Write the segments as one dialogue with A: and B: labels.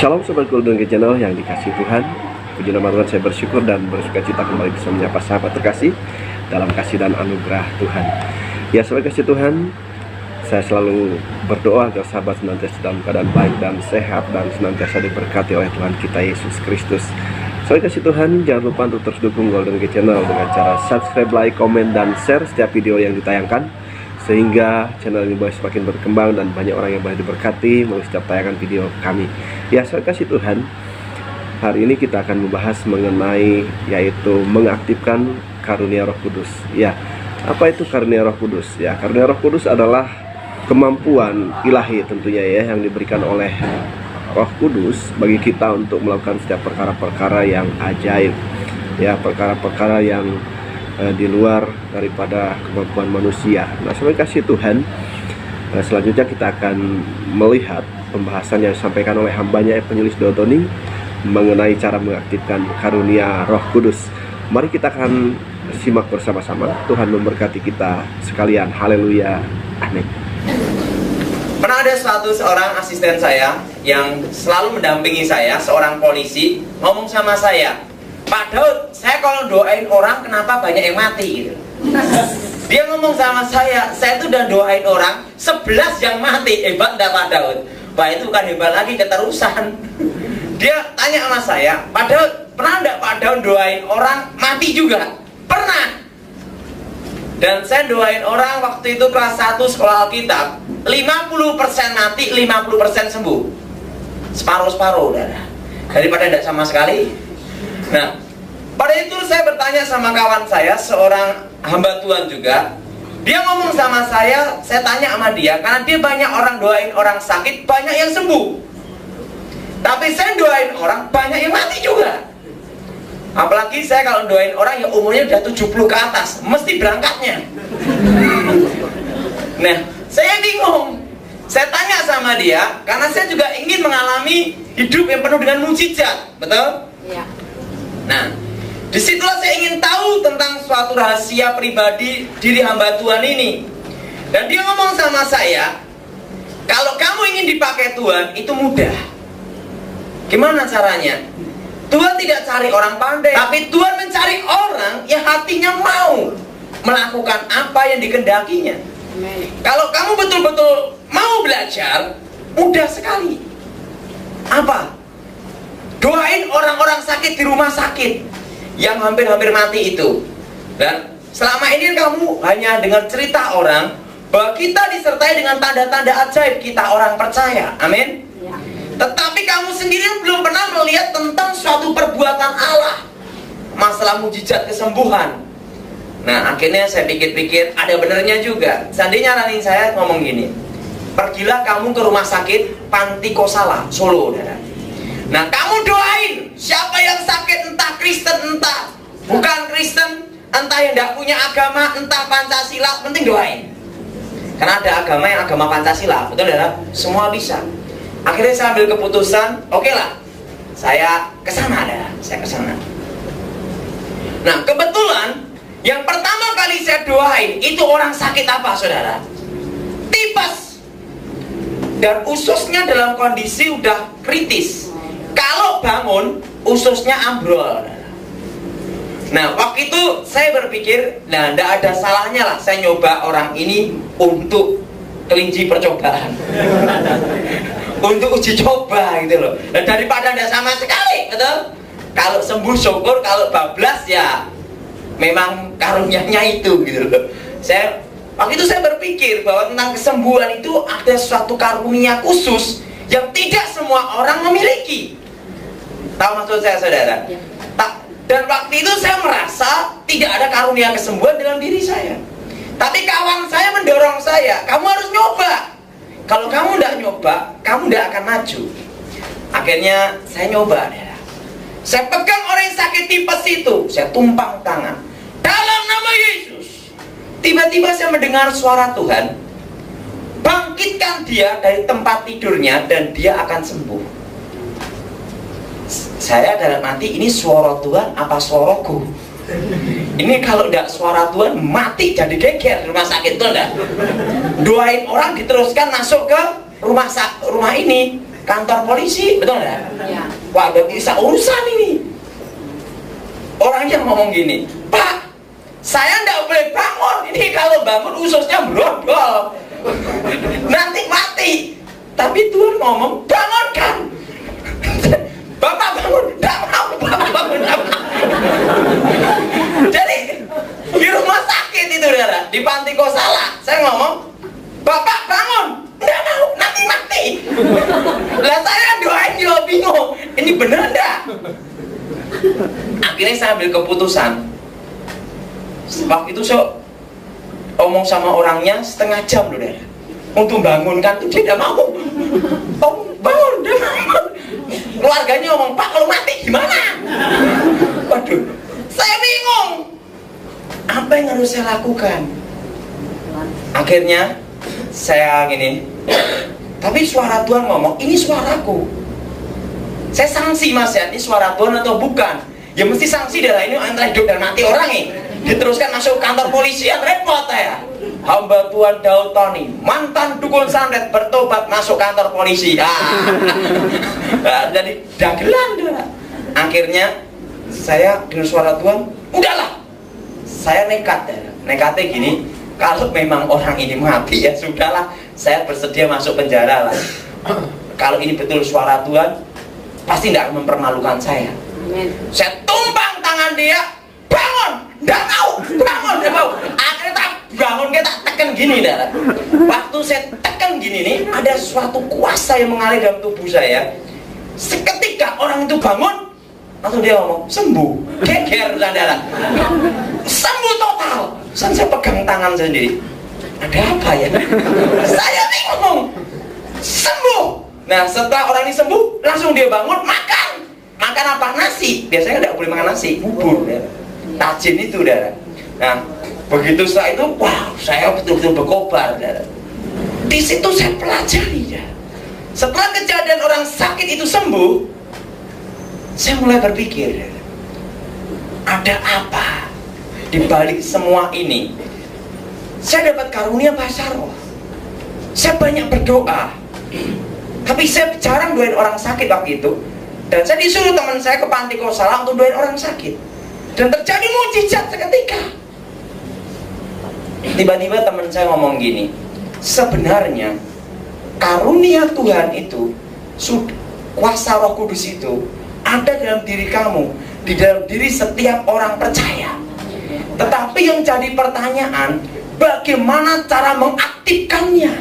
A: Shalom Sobat Golden Gate Channel yang dikasih Tuhan. Puji nama Tuhan, saya bersyukur dan bersuka cita kembali bisa menyapa sahabat terkasih dalam kasih dan anugerah Tuhan. Ya sobat kasih Tuhan, saya selalu berdoa agar sahabat senantiasa dalam keadaan baik dan sehat dan senantiasa diberkati oleh Tuhan kita Yesus Kristus. Sobat kasih Tuhan, jangan lupa untuk terus dukung Golden Gate Channel dengan cara subscribe, like, komen, dan share setiap video yang ditayangkan, sehingga channel ini boleh semakin berkembang dan banyak orang yang boleh diberkati melalui setiap tayangan video kami. Ya sobat kasih Tuhan, hari ini kita akan membahas mengenai yaitu mengaktifkan karunia Roh Kudus. Ya, apa itu karunia Roh Kudus? Ya, karunia Roh Kudus adalah kemampuan ilahi tentunya ya, yang diberikan oleh Roh Kudus bagi kita untuk melakukan setiap perkara-perkara yang ajaib. Ya, perkara-perkara yang di luar daripada kemampuan manusia. Nah, sobat kasih Tuhan, selanjutnya kita akan melihat pembahasan yang disampaikan oleh hambanya penulis Dotoni mengenai cara mengaktifkan karunia Roh Kudus. Mari kita akan simak bersama-sama. Tuhan memberkati kita sekalian. Haleluya. Amin.
B: Pernah ada seorang asisten saya yang selalu mendampingi saya, seorang polisi, ngomong sama saya, "Pak Daud, saya kalau doain orang kenapa banyak yang mati?" gitu. Dia ngomong sama saya itu udah doain orang 11 yang mati. Hebat enggak Pak Daud? Wah, itu bukan hebat lagi, keterusan. Dia tanya sama saya, "Pak Daud, pernah enggak Pak Daud doain orang mati juga?" Pernah. Dan saya doain orang waktu itu kelas 1 sekolah Alkitab, 50% mati, 50% sembuh. Separuh-separuh, udah. Daripada enggak sama sekali. Nah, pada itu saya bertanya sama kawan saya, seorang hamba Tuhan juga. Dia ngomong sama saya tanya sama dia, karena dia banyak orang doain orang sakit, banyak yang sembuh. Tapi saya doain orang, banyak yang mati juga. Apalagi saya kalau doain orang yang umurnya udah 70 ke atas, mesti berangkatnya. Nah, saya bingung. Saya tanya sama dia, karena saya juga ingin mengalami hidup yang penuh dengan mukjizat, betul? Iya. Nah, disitulah saya ingin tahu tentang suatu rahasia pribadi diri hamba Tuhan ini. Dan dia ngomong sama saya, kalau kamu ingin dipakai Tuhan, itu mudah. Gimana caranya? Tuhan tidak cari orang pandai, tapi Tuhan mencari orang yang hatinya mau melakukan apa yang dikehendakinya. Kalau kamu betul-betul mau belajar, mudah sekali. Apa? Doain orang-orang sakit di rumah sakit yang hampir-hampir mati itu. Dan selama ini kamu hanya dengar cerita orang bahwa kita disertai dengan tanda-tanda ajaib, kita orang percaya. Amin. Ya. Tetapi kamu sendiri belum pernah melihat tentang suatu perbuatan Allah, masalah mujizat kesembuhan. Nah, akhirnya saya pikir-pikir ada benernya juga. Seandainya nanti saya ngomong gini, pergilah kamu ke rumah sakit Panti Kosala, Solo. Nah, kamu doain siapa yang sakit, entah Kristen, entah bukan Kristen, entah yang tidak punya agama, entah Pancasila, penting doain. Karena ada agama yang agama Pancasila, betul ya? Semua bisa. Akhirnya saya ambil keputusan, oke lah, saya kesana dah, saya kesana. Nah, kebetulan yang pertama kali saya doain itu orang sakit apa, saudara? Tipes. Dan ususnya dalam kondisi udah kritis. Kalau bangun, ususnya ambrol. Nah, waktu itu saya berpikir, nah, tidak ada salahnya lah saya nyoba orang ini untuk kelinci percobaan. Untuk uji coba gitu loh. Dan daripada tidak sama sekali, betul? Kalau sembuh syukur, kalau bablas ya memang karunianya itu gitu loh. Waktu itu saya berpikir bahwa tentang kesembuhan itu ada suatu karunia khusus yang tidak semua orang memiliki. Tahu maksud saya, saudara? Ya. Dan waktu itu saya merasa tidak ada karunia kesembuhan dalam diri saya. Tapi kawan saya mendorong saya, kamu harus nyoba. Kalau kamu tidak nyoba, kamu tidak akan maju. Akhirnya saya nyoba. Saya pegang orang yang sakit tipes itu, saya tumpang tangan. Dalam nama Yesus. Tiba-tiba saya mendengar suara Tuhan, bangkitkan dia dari tempat tidurnya dan dia akan sembuh. Saya dalam hati, ini suara Tuhan apa suaraku? Ini kalau tidak suara Tuhan, mati jadi geger rumah sakit itu enggak. Doain orang diteruskan masuk ke rumah ini. kantor polisi, betul nggak?
C: Ya.
B: Wah, berarti urusan ini. Orang yang ngomong gini, Pak, saya nggak boleh bangun. Ini kalau bangun ususnya brodol, nanti mati. Tapi Tuhan ngomong, bangunkan. Bapak bangun, nggak mau. Bapak bangun, nggak mau. Jadi di rumah sakit itu, saudara, di panti Kosala, saya ngomong, Bapak bangun, nggak mau, nanti mati. Lah saya doain juga bingung, ini bener nggak? Akhirnya saya ambil keputusan. Waktu itu saya ngomong sama orangnya setengah jam, saudara, untuk bangunkan tuh dia tidak mau. Oh, bangun, dia bangun. Keluarganya ngomong, Pak, kalau mati gimana? Waduh, saya bingung. Apa yang harus saya lakukan? Akhirnya saya gini, tapi suara Tuhan ngomong, ini suaraku. Saya sanksi, Mas, ya, ini suara Tuhan atau bukan? Ya mesti sanksi, darah ini antara hidup dan mati orang ini. Diteruskan masuk kantor polisi, yang repot ya. Hamba Tuhan Daud Tony, mantan dukun santet, bertobat masuk kantor polisi. Jadi dagelan, darah. Akhirnya saya dengar suara Tuhan, udahlah, saya nekat, darah. Nekatnya gini, kalau memang orang ini mati, ya sudahlah, saya bersedia masuk penjara lah. Kalau ini betul suara Tuhan, pasti tidak akan mempermalukan saya.
C: Amin.
B: Saya tumpang tangan dia, bangun, nggak mau, bangun, nggak mau. Akhirnya tak bangun, kita tekan gini, darah. Waktu saya tekan gini nih, ada suatu kuasa yang mengalir dalam tubuh saya. Seketika orang itu bangun, langsung dia ngomong, sembuh, geger, saudara, sembuh total. Saya pegang tangan sendiri, ada apa ya? Saya bingung, sembuh. Nah, setelah orang ini sembuh, langsung dia bangun, makan apa? Nasi. Biasanya tidak boleh makan nasi, bubur, ya. Tajin itu, darah. Nah, begitu setelah itu, wow, saya betul-betul berkobar, darah. Di situ saya pelajari, darah. Setelah kejadian orang sakit itu sembuh, saya mulai berpikir, darah, ada apa di balik semua ini? Saya dapat karunia bahasa roh. Saya banyak berdoa, tapi saya jarang doain orang sakit waktu itu. Dan saya disuruh teman saya ke panti Kosala untuk doain orang sakit. Dan terjadi mujizat seketika. Tiba-tiba teman saya ngomong gini, sebenarnya karunia Tuhan itu, kuasa Roh Kudus itu ada dalam diri kamu, di dalam diri setiap orang percaya. Tetapi yang jadi pertanyaan, bagaimana cara mengaktifkannya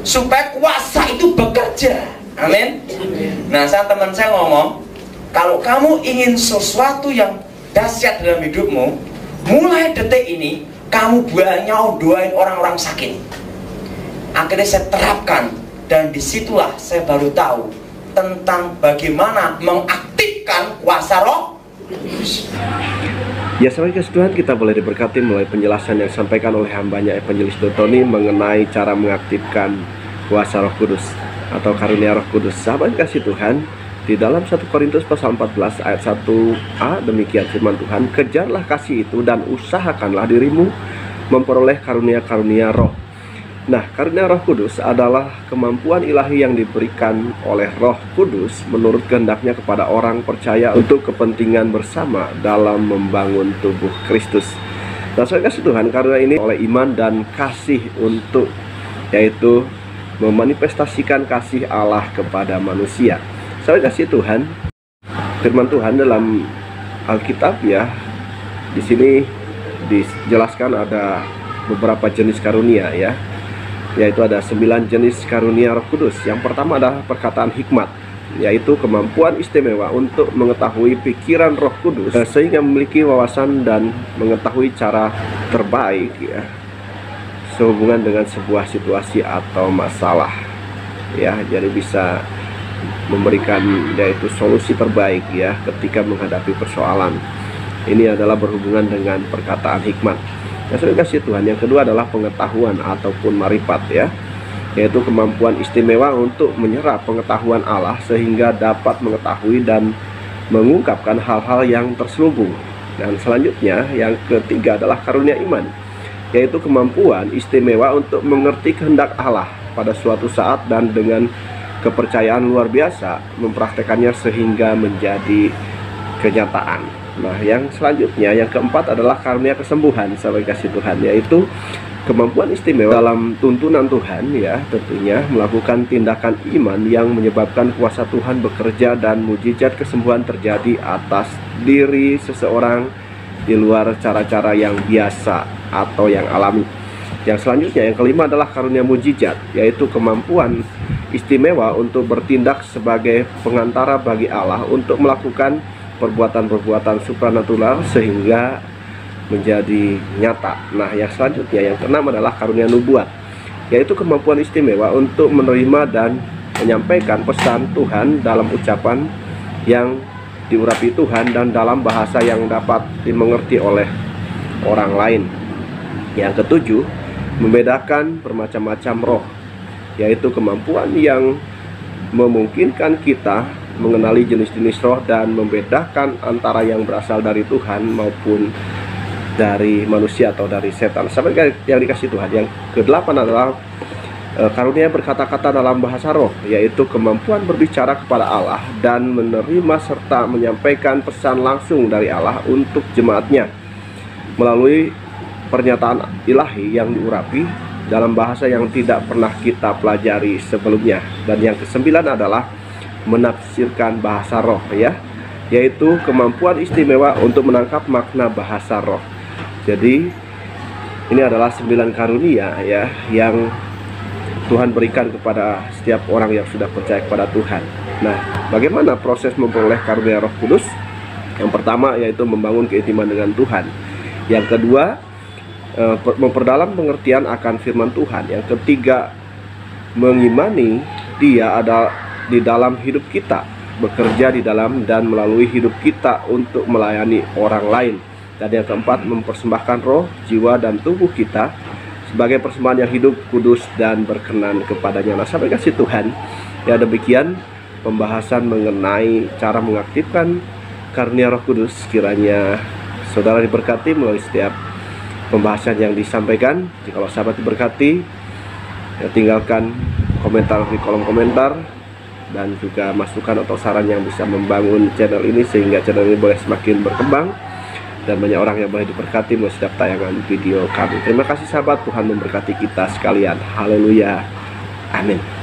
B: supaya kuasa itu bekerja. Amin. Nah, teman saya ngomong, kalau kamu ingin sesuatu yang dahsyat dalam hidupmu, mulai detik ini kamu banyak doain orang-orang sakit. Akhirnya saya terapkan, dan disitulah saya baru tahu tentang bagaimana mengaktifkan kuasa Roh.
A: Ya, sebagai Tuhan, kita boleh diberkati melalui penjelasan yang disampaikan oleh hambanya Evangelis Dotoni mengenai cara mengaktifkan kuasa Roh Kudus atau karunia Roh Kudus. Sahabat kasih Tuhan, di dalam 1 Korintus pasal 14 ayat 1a demikian firman Tuhan, kejarlah kasih itu dan usahakanlah dirimu memperoleh karunia-karunia roh. Nah, karunia Roh Kudus adalah kemampuan ilahi yang diberikan oleh Roh Kudus menurut kehendaknya kepada orang percaya untuk kepentingan bersama dalam membangun tubuh Kristus. Nah, saudara kasih Tuhan, karunia ini oleh iman dan kasih untuk, yaitu memanifestasikan kasih Allah kepada manusia. Saudara kasih Tuhan, firman Tuhan dalam Alkitab, ya, di sini dijelaskan ada beberapa jenis karunia, ya, yaitu ada 9 jenis karunia Roh Kudus. Yang pertama adalah perkataan hikmat, yaitu kemampuan istimewa untuk mengetahui pikiran Roh Kudus sehingga memiliki wawasan dan mengetahui cara terbaik, ya, sehubungan dengan sebuah situasi atau masalah, ya, jadi bisa memberikan, yaitu solusi terbaik, ya, ketika menghadapi persoalan. Ini adalah berhubungan dengan perkataan hikmat. Nah, saudara kasih Tuhan, yang kedua adalah pengetahuan ataupun marifat, ya, yaitu kemampuan istimewa untuk menyerap pengetahuan Allah sehingga dapat mengetahui dan mengungkapkan hal-hal yang terselubung. Dan selanjutnya, yang ketiga adalah karunia iman, yaitu kemampuan istimewa untuk mengerti kehendak Allah pada suatu saat dan dengan kepercayaan luar biasa, mempraktekannya sehingga menjadi kenyataan. Nah, yang selanjutnya, yang keempat adalah karunia kesembuhan, sahabat kasih Tuhan, yaitu kemampuan istimewa dalam tuntunan Tuhan, ya, tentunya melakukan tindakan iman yang menyebabkan kuasa Tuhan bekerja dan mujizat kesembuhan terjadi atas diri seseorang di luar cara-cara yang biasa atau yang alami. Yang selanjutnya, yang kelima adalah karunia mujizat, yaitu kemampuan istimewa untuk bertindak sebagai pengantara bagi Allah untuk melakukan perbuatan-perbuatan supranatural sehingga menjadi nyata. Nah, yang selanjutnya, yang keenam adalah karunia nubuat, yaitu kemampuan istimewa untuk menerima dan menyampaikan pesan Tuhan dalam ucapan yang diurapi Tuhan dan dalam bahasa yang dapat dimengerti oleh orang lain. Yang ketujuh, membedakan bermacam-macam roh, yaitu kemampuan yang memungkinkan kita mengenali jenis-jenis roh dan membedakan antara yang berasal dari Tuhan maupun dari manusia atau dari setan. Sampai yang dikasih Tuhan, yang kedelapan adalah karunia berkata-kata dalam bahasa roh, yaitu kemampuan berbicara kepada Allah dan menerima serta menyampaikan pesan langsung dari Allah untuk jemaatnya melalui pernyataan ilahi yang diurapi dalam bahasa yang tidak pernah kita pelajari sebelumnya. Dan yang kesembilan adalah menafsirkan bahasa roh, ya, yaitu kemampuan istimewa untuk menangkap makna bahasa roh. Jadi ini adalah 9 karunia, ya, yang Tuhan berikan kepada setiap orang yang sudah percaya kepada Tuhan. Nah, bagaimana proses memperoleh karunia Roh Kudus? Yang pertama yaitu membangun keintiman dengan Tuhan. Yang kedua, memperdalam pengertian akan firman Tuhan. Yang ketiga, mengimani Dia ada di dalam hidup kita, bekerja di dalam dan melalui hidup kita untuk melayani orang lain. Dan yang keempat, mempersembahkan roh, jiwa, dan tubuh kita sebagai persembahan yang hidup, kudus, dan berkenan kepadanya. Nah, sampai kasih Tuhan, ya, demikian pembahasan mengenai cara mengaktifkan karunia Roh Kudus. Kiranya saudara diberkati melalui setiap pembahasan yang disampaikan. Jikalau sahabat diberkati, ya, tinggalkan komentar di kolom komentar, dan juga masukan atau saran yang bisa membangun channel ini sehingga channel ini boleh semakin berkembang dan banyak orang yang boleh diberkati melalui setiap tayangan video kami. Terima kasih sahabat, Tuhan memberkati kita sekalian. Haleluya. Amin.